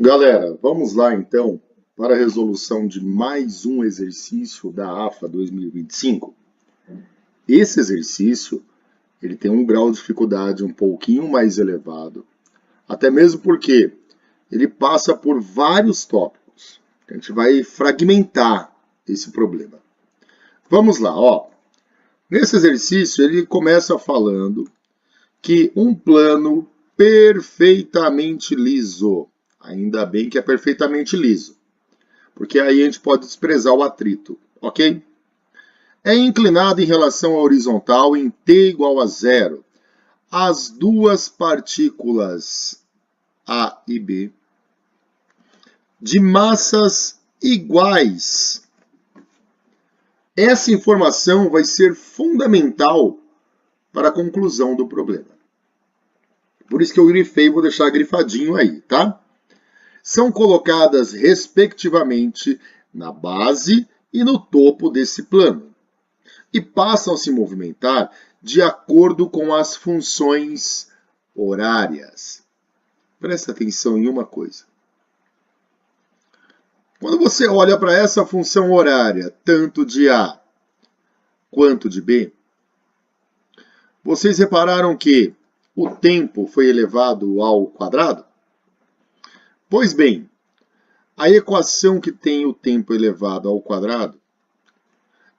Galera, vamos lá então para a resolução de mais um exercício da AFA 2025. Esse exercício ele tem um grau de dificuldade um pouquinho mais elevado, até mesmo porque ele passa por vários tópicos. A gente vai fragmentar esse problema. Vamos lá, ó. Nesse exercício ele começa falando que um plano perfeitamente liso, ainda bem que é perfeitamente liso, porque aí a gente pode desprezar o atrito, ok? É inclinado em relação à horizontal em t igual a zero. As duas partículas A e B, de massas iguais. Essa informação vai ser fundamental para a conclusão do problema. Por isso que eu grifei, vou deixar grifadinho aí, tá? São colocadas, respectivamente, na base e no topo desse plano, e passam a se movimentar de acordo com as funções horárias. Presta atenção em uma coisa. Quando você olha para essa função horária, tanto de A quanto de B, vocês repararam que o tempo foi elevado ao quadrado? Pois bem, a equação que tem o tempo elevado ao quadrado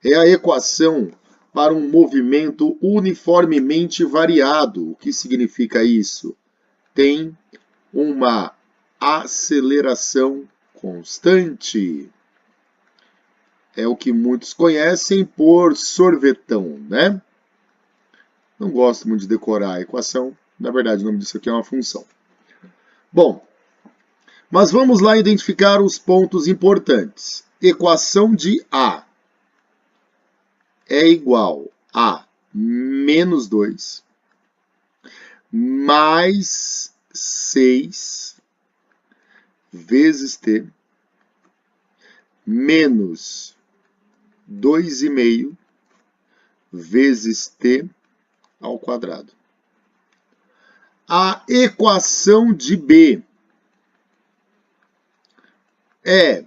é a equação para um movimento uniformemente variado. O que significa isso? Tem uma aceleração constante. É o que muitos conhecem por sorvetão, né? Não gosto muito de decorar a equação. Na verdade, o nome disso aqui é uma função. Bom, mas vamos lá identificar os pontos importantes. Equação de A é igual a menos 2 mais 6 vezes t menos 2,5 vezes t ao quadrado. A equação de B é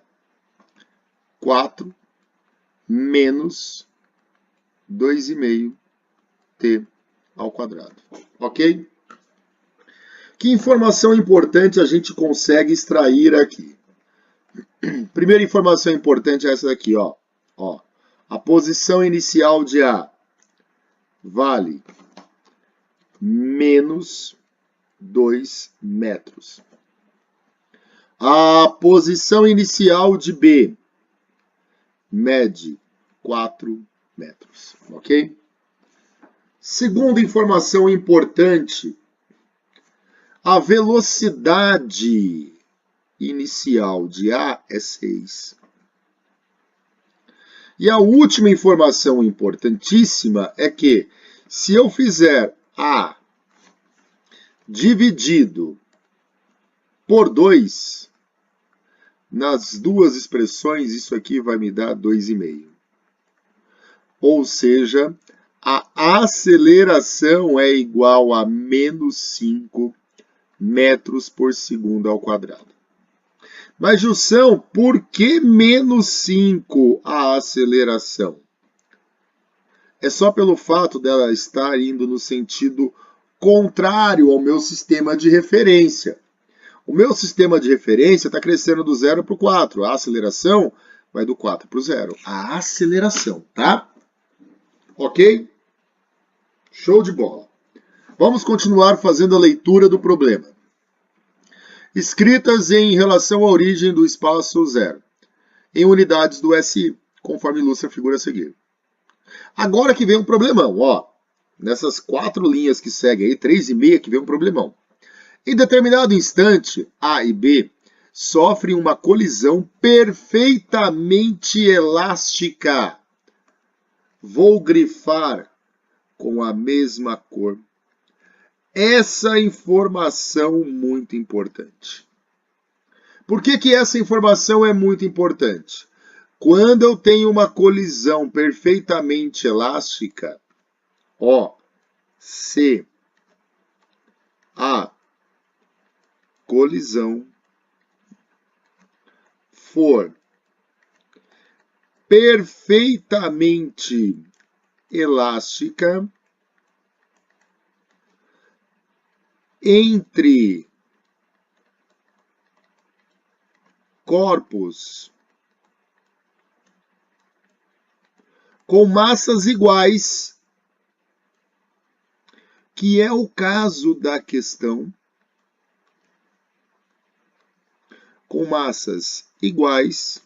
4 menos 2,5 t ao quadrado. Ok? Que informação importante a gente consegue extrair aqui? Primeira informação importante é essa daqui, ó. A posição inicial de A vale menos 2 metros. A posição inicial de B mede 4 metros, ok? Segunda informação importante, a velocidade inicial de A é 6. E a última informação importantíssima é que, se eu fizer A dividido por 2, nas duas expressões, isso aqui vai me dar 2,5. Ou seja, a aceleração é igual a menos 5 metros por segundo ao quadrado. Mas, Jussão, por que menos 5 a aceleração? É só pelo fato dela estar indo no sentido contrário ao meu sistema de referência. O meu sistema de referência está crescendo do 0 para o 4. A aceleração vai do 4 para o 0. A aceleração, tá? Ok? Show de bola. Vamos continuar fazendo a leitura do problema. Escritas em relação à origem do espaço zero, em unidades do SI, conforme ilustra a figura a seguir. Agora que vem um problemão, ó. Nessas 4 linhas que seguem aí, 3,5 que vem um problemão. Em determinado instante, A e B sofrem uma colisão perfeitamente elástica. Vou grifar com a mesma cor essa informação muito importante. Por que essa informação é muito importante? Quando eu tenho uma colisão perfeitamente elástica, ó, se a colisão for perfeitamente elástica entre corpos com massas iguais, que é o caso da questão, com massas iguais,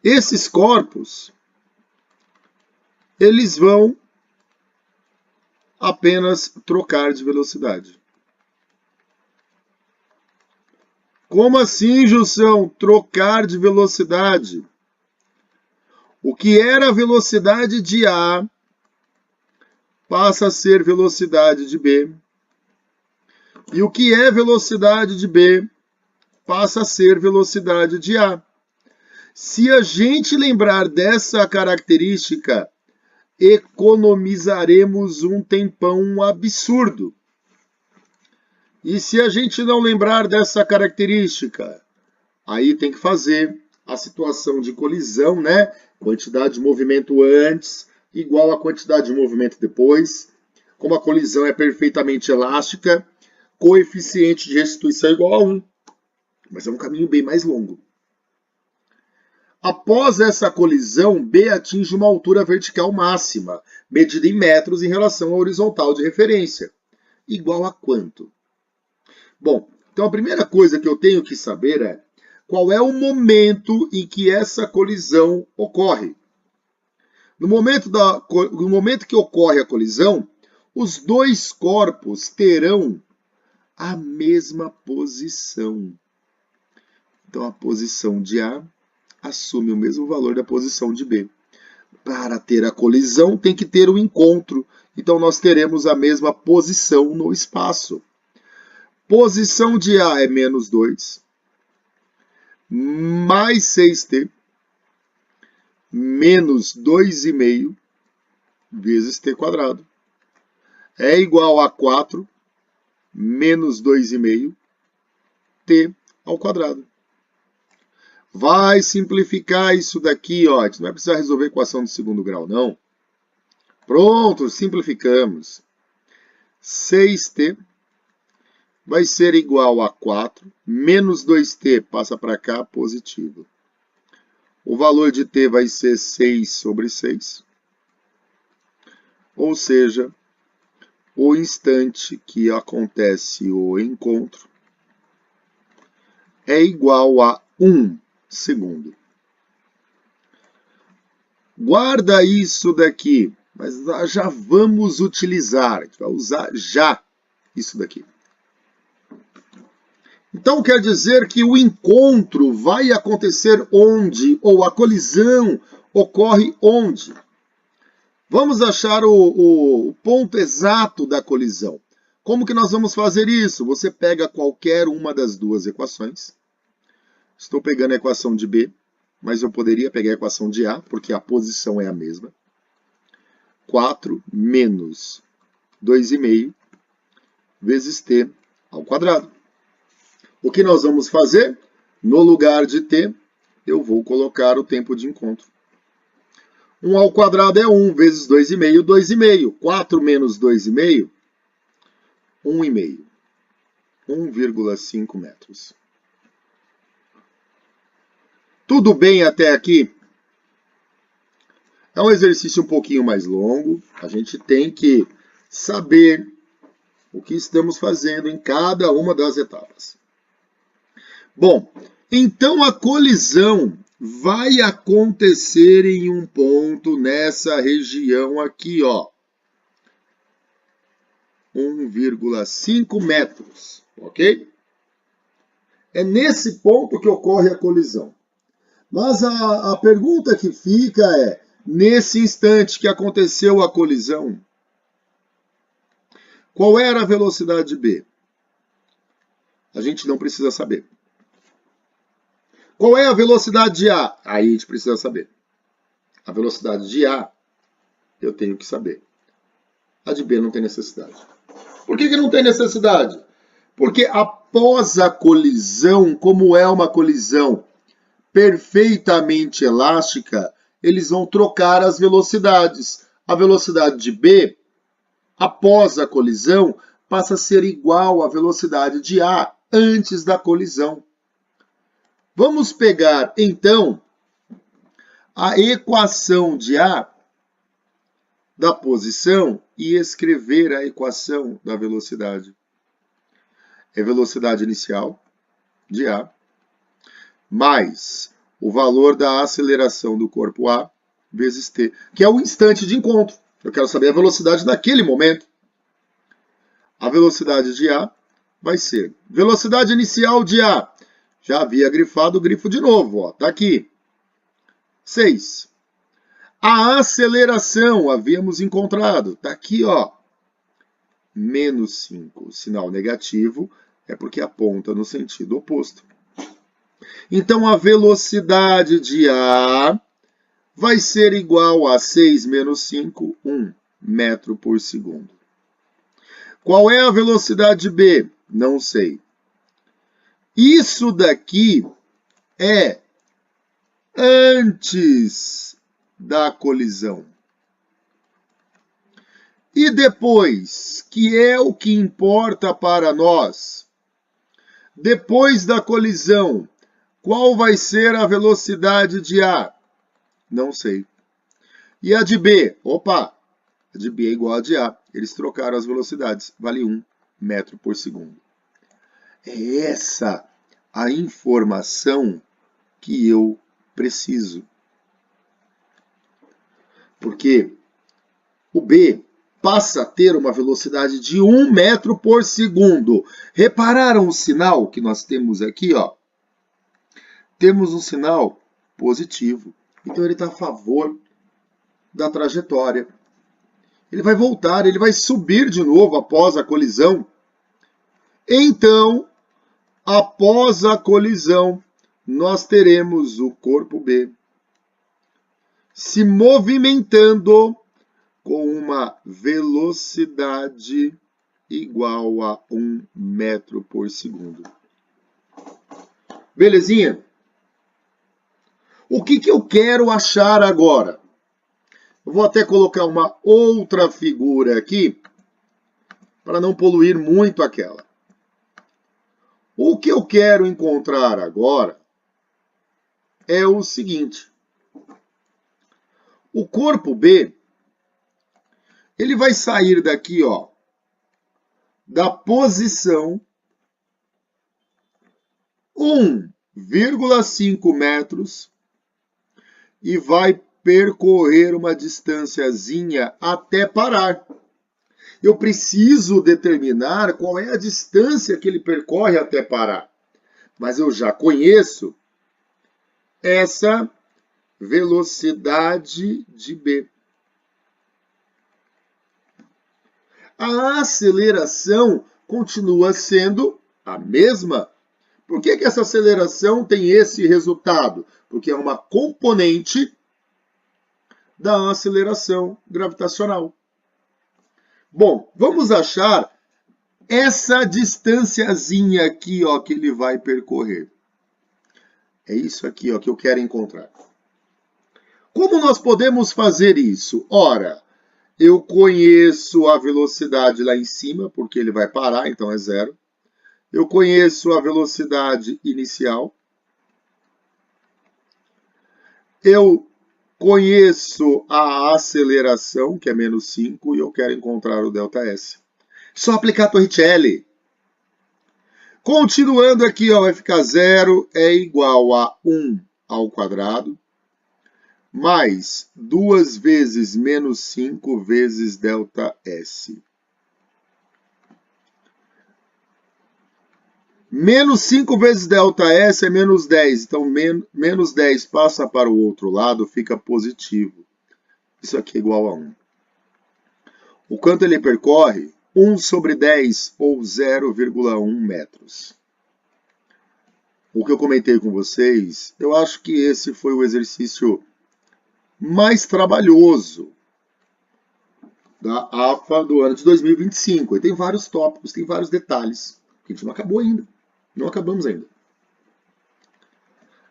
esses corpos, eles vão apenas trocar de velocidade. Como assim, Jussão? Trocar de velocidade? O que era a velocidade de A passa a ser velocidade de B. E o que é velocidade de B passa a ser velocidade de A. Se a gente lembrar dessa característica, economizaremos um tempão absurdo. E se a gente não lembrar dessa característica, aí tem que fazer a situação de colisão, né? Quantidade de movimento antes igual a quantidade de movimento depois. Como a colisão é perfeitamente elástica, coeficiente de restituição é igual a 1. Mas é um caminho bem mais longo. Após essa colisão, B atinge uma altura vertical máxima, medida em metros em relação à horizontal de referência. Igual a quanto? Bom, então a primeira coisa que eu tenho que saber é qual é o momento em que essa colisão ocorre. No momento que ocorre a colisão, os dois corpos terão a mesma posição. Então a posição de A assume o mesmo valor da posição de B. Para ter a colisão, tem que ter o encontro. Então nós teremos a mesma posição no espaço. Posição de A é menos 2, mais 6t, menos 2,5 vezes t quadrado. É igual a 4 menos 2,5 t ao quadrado. Vai simplificar isso daqui, ó. A gente não vai precisar resolver a equação do segundo grau, não. Pronto, simplificamos. 6t vai ser igual a 4, menos 2t passa para cá, positivo. O valor de t vai ser 6 sobre 6. Ou seja, o instante que acontece o encontro é igual a 1 segundo. Guarda isso daqui, mas já vamos utilizar, a gente vai usar já isso daqui. Então quer dizer que o encontro vai acontecer onde? Ou a colisão ocorre onde? Vamos achar o ponto exato da colisão. Como que nós vamos fazer isso? Você pega qualquer uma das duas equações. Estou pegando a equação de B, mas eu poderia pegar a equação de A, porque a posição é a mesma. 4 menos 2,5 vezes t ao quadrado. O que nós vamos fazer? No lugar de t, eu vou colocar o tempo de encontro. 1 ao quadrado é 1 vezes 2,5, 2,5. 4 menos 2,5, 1,5. 1,5 metros. Tudo bem até aqui? É um exercício um pouquinho mais longo. A gente tem que saber o que estamos fazendo em cada uma das etapas. Bom, então a colisão vai acontecer em um ponto nessa região aqui, ó. 1,5 metros, ok? É nesse ponto que ocorre a colisão. Mas a pergunta que fica é, nesse instante que aconteceu a colisão, qual era a velocidade de B? A gente não precisa saber. Qual é a velocidade de A? Aí a gente precisa saber. A velocidade de A, eu tenho que saber. A de B não tem necessidade. Por que não tem necessidade? Porque após a colisão, como é uma colisão perfeitamente elástica, eles vão trocar as velocidades. A velocidade de B, após a colisão, passa a ser igual à velocidade de A antes da colisão. Vamos pegar, então, a equação de A da posição e escrever a equação da velocidade. É velocidade inicial de A mais o valor da aceleração do corpo A vezes T, que é o instante de encontro. Eu quero saber a velocidade naquele momento. A velocidade de A vai ser velocidade inicial de A. Já havia grifado o grifo de novo, ó, tá aqui. 6. A aceleração havíamos encontrado, tá aqui, ó. Menos 5. O sinal negativo é porque aponta no sentido oposto. Então, a velocidade de A vai ser igual a 6 menos 5, 1 metro por segundo. Qual é a velocidade de B? Não sei. Isso daqui é antes da colisão. E depois, que é o que importa para nós, depois da colisão, qual vai ser a velocidade de A? Não sei. E a de B? Opa, a de B é igual a de A. Eles trocaram as velocidades. Vale 1 metro por segundo. É essa a informação que eu preciso. Porque o B passa a ter uma velocidade de 1 metro por segundo. Repararam o sinal que nós temos aqui, ó? Temos um sinal positivo. Então ele está a favor da trajetória. Ele vai voltar, ele vai subir de novo após a colisão. Então, após a colisão, nós teremos o corpo B se movimentando com uma velocidade igual a 1 metro por segundo. Belezinha? O que eu quero achar agora? Eu vou até colocar uma outra figura aqui, para não poluir muito aquela. O que eu quero encontrar agora é o seguinte. O corpo B, ele vai sair daqui, ó, da posição 1,5 metros e vai percorrer uma distânciazinha até parar. Eu preciso determinar qual é a distância que ele percorre até parar. Mas eu já conheço essa velocidade de B. A aceleração continua sendo a mesma. Por que essa aceleração tem esse resultado? Porque é uma componente da aceleração gravitacional. Bom, vamos achar essa distânciazinha aqui, ó, que ele vai percorrer. É isso aqui, ó, que eu quero encontrar. Como nós podemos fazer isso? Ora, eu conheço a velocidade lá em cima, porque ele vai parar, então é 0. Eu conheço a velocidade inicial. Eu conheço a aceleração, que é menos 5, e eu quero encontrar o ΔS. Só aplicar a Torricelli. Continuando aqui, ó, vai ficar 0 é igual a 1 ao quadrado, mais 2 vezes menos 5 vezes ΔS. Menos 5 vezes ΔS é menos 10. Então, menos 10 passa para o outro lado, fica positivo. Isso aqui é igual a 1. O quanto ele percorre? 1 sobre 10, ou 0,1 metros. O que eu comentei com vocês, eu acho que esse foi o exercício mais trabalhoso da AFA do ano de 2025. E tem vários tópicos, tem vários detalhes, que a gente não acabou ainda. Não acabamos ainda.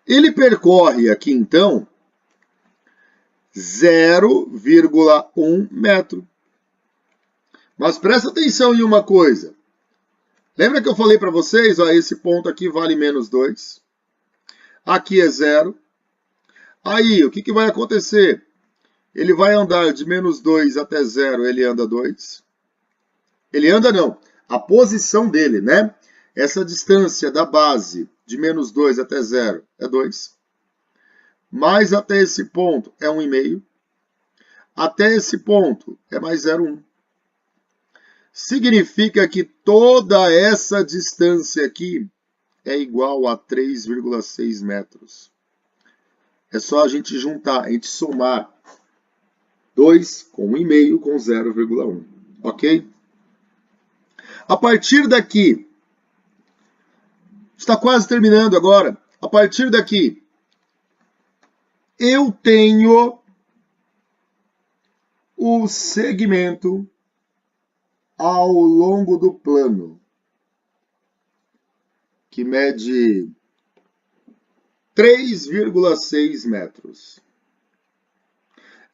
Ele percorre aqui, então, 0,1 metro. Mas presta atenção em uma coisa. Lembra que eu falei para vocês, ó, esse ponto aqui vale menos 2. Aqui é 0. Aí, o que vai acontecer? Ele vai andar de menos 2 até 0, ele anda 2. Ele anda não, a posição dele, né? Essa distância da base de menos 2 até 0 é 2. Mais até esse ponto é 1,5. Até esse ponto é mais 0,1. Significa que toda essa distância aqui é igual a 3,6 metros. É só a gente juntar, a gente somar 2 com 1,5 com 0,1. Ok? A partir daqui, está quase terminando agora. A partir daqui, eu tenho o segmento ao longo do plano, que mede 3,6 metros.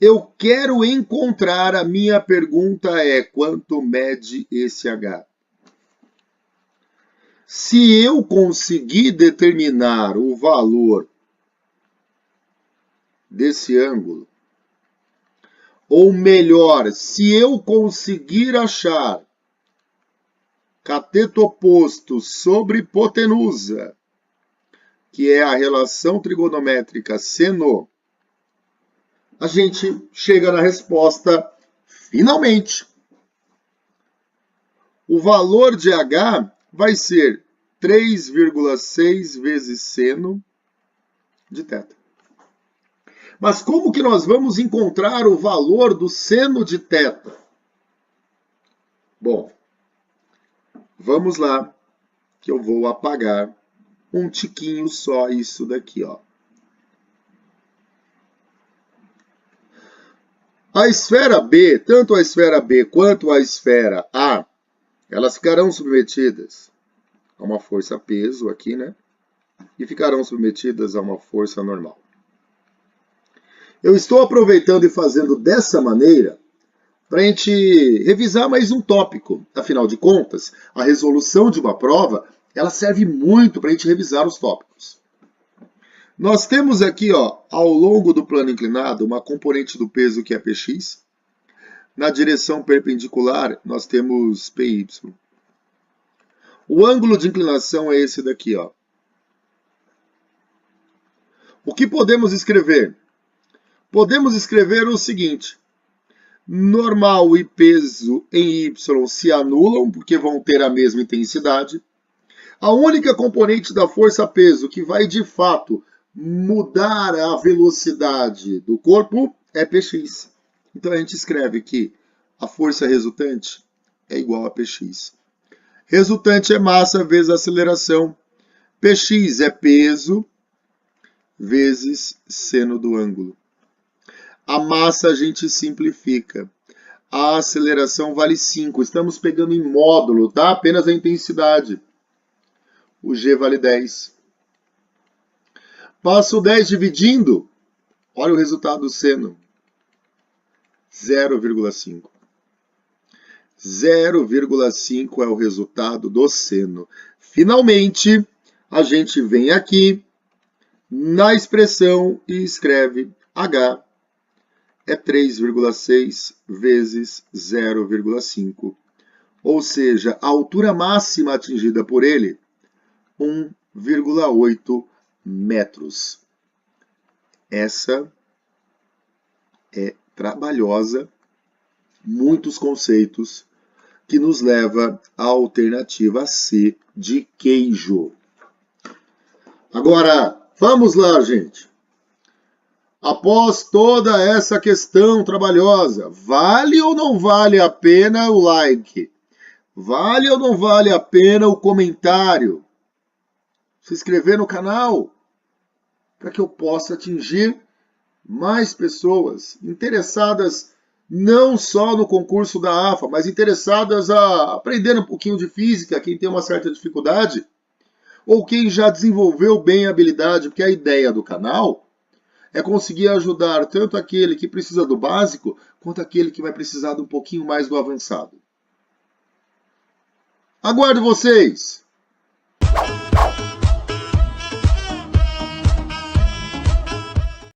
Eu quero encontrar, a minha pergunta é, quanto mede esse H? Se eu conseguir determinar o valor desse ângulo, ou melhor, se eu conseguir achar cateto oposto sobre hipotenusa, que é a relação trigonométrica seno, a gente chega na resposta, finalmente. O valor de H vai ser 3,6 vezes seno de θ. Mas como que nós vamos encontrar o valor do seno de θ? Bom, vamos lá, que eu vou apagar um tiquinho só isso daqui, ó. A esfera B, tanto a esfera B quanto a esfera A, elas ficarão submetidas a uma força peso aqui, né? E ficarão submetidas a uma força normal. Eu estou aproveitando e fazendo dessa maneira para a gente revisar mais um tópico. Afinal de contas, a resolução de uma prova, ela serve muito para a gente revisar os tópicos. Nós temos aqui, ó, ao longo do plano inclinado, uma componente do peso que é Px. Na direção perpendicular, nós temos Py. O ângulo de inclinação é esse daqui, ó. O que podemos escrever? Podemos escrever o seguinte: normal e peso em y se anulam, porque vão ter a mesma intensidade. A única componente da força-peso que vai, de fato, mudar a velocidade do corpo é Px. Então, a gente escreve que a força resultante é igual a Px. Resultante é massa vezes aceleração. Px é peso vezes seno do ângulo. A massa a gente simplifica. A aceleração vale 5. Estamos pegando em módulo, tá? Apenas a intensidade. O G vale 10. Passo 10 dividindo. Olha o resultado do seno. 0,5. 0,5 é o resultado do seno. Finalmente, a gente vem aqui na expressão e escreve H é 3,6 vezes 0,5. Ou seja, a altura máxima atingida por ele, 1,8 metros. Essa é trabalhosa, muitos conceitos, que nos leva à alternativa C de queijo. Agora, vamos lá, gente. Após toda essa questão trabalhosa, vale ou não vale a pena o like? Vale ou não vale a pena o comentário? Se inscrever no canal, para que eu possa atingir mais pessoas interessadas não só no concurso da AFA, mas interessadas a aprender um pouquinho de física, quem tem uma certa dificuldade, ou quem já desenvolveu bem a habilidade, porque a ideia do canal é conseguir ajudar tanto aquele que precisa do básico, quanto aquele que vai precisar de um pouquinho mais do avançado. Aguardo vocês!